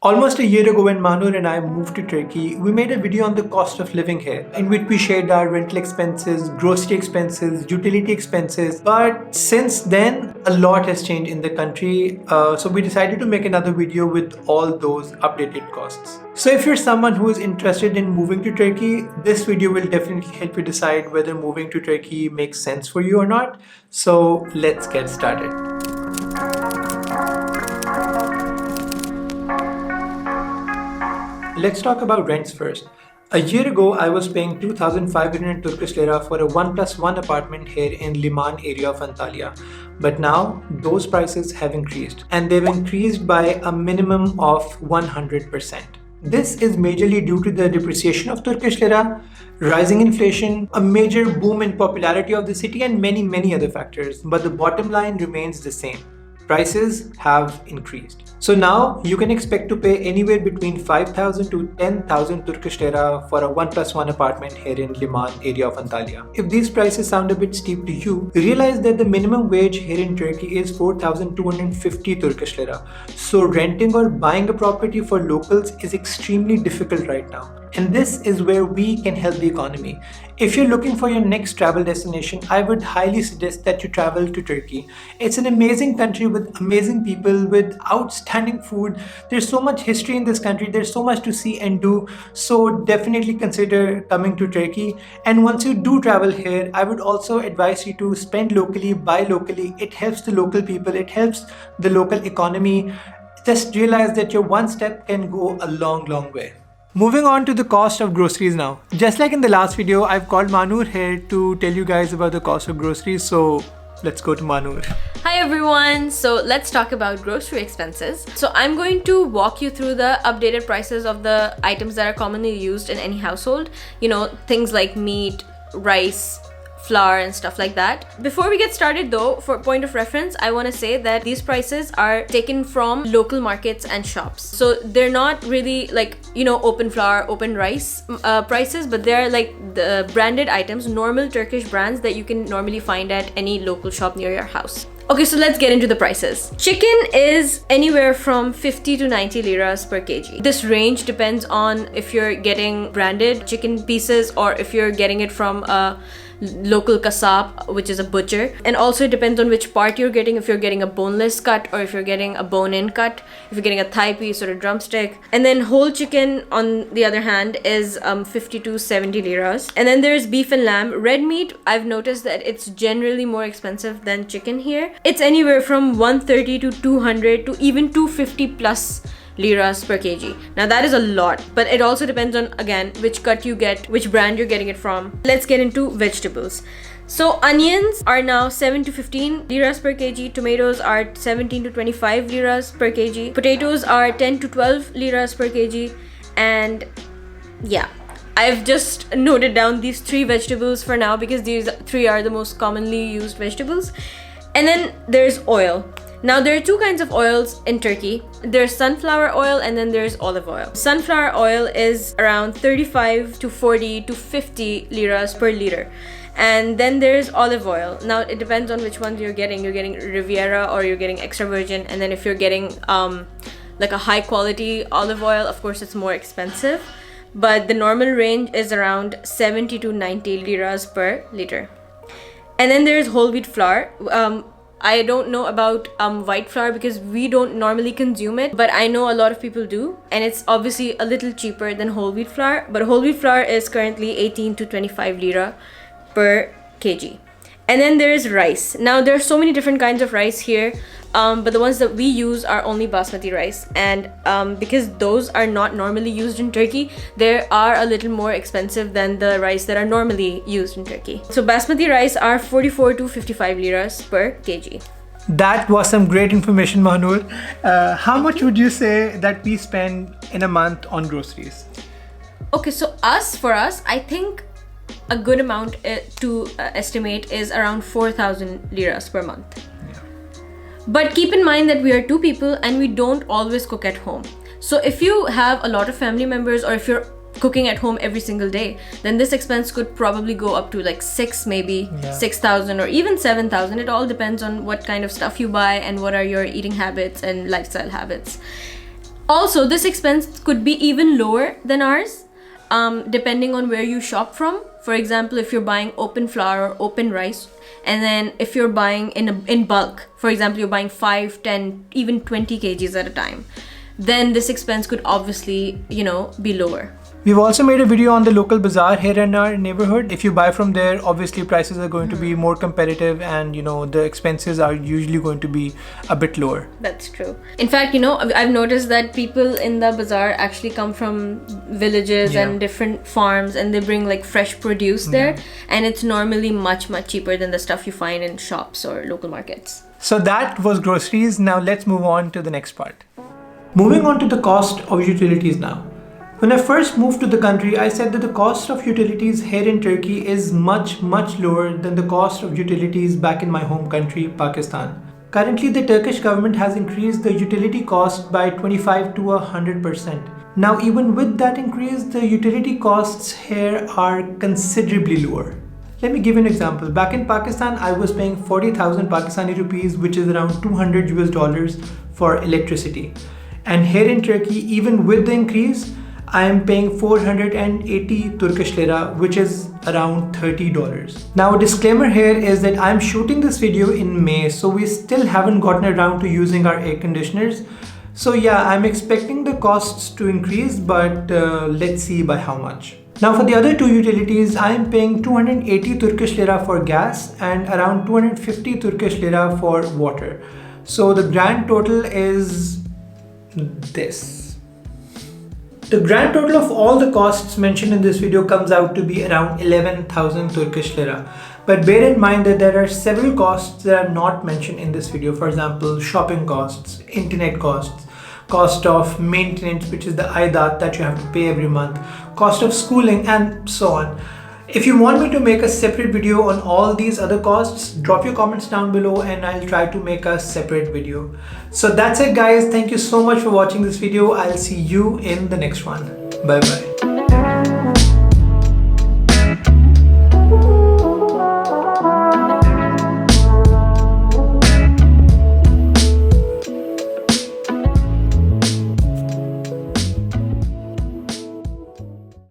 Almost a year ago when Manur and I moved to Turkey, we made a video on the cost of living here, in which we shared our rental expenses, grocery expenses, utility expenses. But since then, a lot has changed in the country, so we decided to make another video with all those updated costs. So if you're someone who is interested in moving to Turkey, this video will definitely help you decide whether moving to Turkey makes sense for you or not. So let's get started. Let's talk about rents first. A year ago, I was paying 2,500 Turkish lira for a 1+1 apartment here in Liman area of Antalya. But now, those prices have increased. And they've increased by a minimum of 100%. This is majorly due to the depreciation of Turkish lira, rising inflation, a major boom in popularity of the city, and many other factors. But the bottom line remains the same. Prices have increased. So now you can expect to pay anywhere between 5,000 to 10,000 Turkish lira for a 1+1 apartment here in Liman area of Antalya. If these prices sound a bit steep to you, realize that the minimum wage here in Turkey is 4,250 Turkish lira. So renting or buying a property for locals is extremely difficult right now. And this is where we can help the economy. If you're looking for your next travel destination, I would highly suggest that you travel to Turkey. It's an amazing country with amazing people, with outstanding food. There's so much history in this country. There's so much to see and do. So definitely consider coming to Turkey. And once you do travel here, I would also advise you to spend locally, buy locally. It helps the local people. It helps the local economy. Just realize that your one step can go a long way. Moving on to the cost of groceries now. Just like in the last video, I've called Manur here to tell you guys about the cost of groceries. So let's go to Manur. Hi everyone, so let's talk about grocery expenses. So I'm going to walk you through the updated prices of the items that are commonly used in any household. You know, things like meat, rice, flour and stuff like that. Before we get started though, for point of reference, I want to say that these prices are taken from local markets and shops. So they're not really like, you know, open flour, open rice prices, but they're like the branded items, normal Turkish brands that you can normally find at any local shop near your house. Okay, so let's get into the prices. Chicken is anywhere from 50 to 90 liras per kg. This range depends on if you're getting branded chicken pieces or if you're getting it from a local kasab, which is a butcher, and also it depends on which part you're getting, if you're getting a boneless cut or if you're getting a bone-in cut, if you're getting a thigh piece or a drumstick. And then whole chicken, on the other hand, is 50 to 70 liras. And then there's beef and lamb. Red meat, I've noticed that it's generally more expensive than chicken here. It's anywhere from 130 to 200 to even 250 plus liras per kg. Now that is a lot, but it also depends on, again, which cut you get, which brand you're getting it from. Let's get into vegetables. So onions are now 7 to 15 liras per kg, tomatoes are 17 to 25 liras per kg, potatoes are 10 to 12 liras per kg, and yeah, I've just noted down these three vegetables for now because these three are the most commonly used vegetables. And then there's oil. Now there are two kinds of oils in Turkey. There's sunflower oil and then there's olive oil. Sunflower oil is around 35 to 40 to 50 liras per liter. And then there's olive oil. Now it depends on which ones you're getting. You're getting Riviera or you're getting extra virgin. And then if you're getting like a high quality olive oil, of course it's more expensive. But the normal range is around 70 to 90 liras per liter. And then there's whole wheat flour. I don't know about white flour because we don't normally consume it, but I know a lot of people do, and it's obviously a little cheaper than whole wheat flour, but whole wheat flour is currently 18 to 25 lira per kg. And then there is rice. Now there are so many different kinds of rice here, but the ones that we use are only basmati rice, and because those are not normally used in Turkey, they are a little more expensive than the rice that are normally used in Turkey. So basmati rice are 44 to 55 liras per kg. That was some great information, Manur. How much would you say that we spend in a month on groceries? Okay, so for us, I think a good amount to estimate is around 4,000 liras per month. But keep in mind that we are two people and we don't always cook at home. So if you have a lot of family members or if you're cooking at home every single day, then this expense could probably go up to like 6,000 or even 7,000. It all depends on what kind of stuff you buy and what are your eating habits and lifestyle habits. Also, this expense could be even lower than ours, depending on where you shop from. For example, if you're buying open flour or open rice, and then if you're buying in bulk, for example, you're buying 5, 10, even 20 kgs at a time, then this expense could obviously, be lower. We've also made a video on the local bazaar here in our neighborhood. If you buy from there, obviously prices are going to be more competitive, and the expenses are usually going to be a bit lower. That's true. In fact, I've noticed that people in the bazaar actually come from villages and different farms, and they bring like fresh produce there, and it's normally much cheaper than the stuff you find in shops or local markets. So that was groceries. Now let's move on to the next part. Moving on to the cost of utilities now. When I first moved to the country, I said that the cost of utilities here in Turkey is much lower than the cost of utilities back in my home country, Pakistan. Currently, the Turkish government has increased the utility cost by 25 to 100%. Now, even with that increase, the utility costs here are considerably lower. Let me give you an example. Back in Pakistan, I was paying 40,000 Pakistani rupees, which is around 200 US dollars for electricity. And here in Turkey, even with the increase, I am paying 480 Turkish lira, which is around $30. Now, a disclaimer here is that I'm shooting this video in May, so we still haven't gotten around to using our air conditioners. So yeah, I'm expecting the costs to increase, but let's see by how much. Now for the other two utilities, I am paying 280 Turkish lira for gas and around 250 Turkish lira for water. So the grand total is this. The grand total of all the costs mentioned in this video comes out to be around 11,000 Turkish lira. But bear in mind that there are several costs that are not mentioned in this video. For example, shopping costs, internet costs, cost of maintenance, which is the aidat that you have to pay every month, cost of schooling, and so on. If you want me to make a separate video on all these other costs, drop your comments down below and I'll try to make a separate video. So that's it guys. Thank you so much for watching this video. I'll see you in the next one. Bye bye.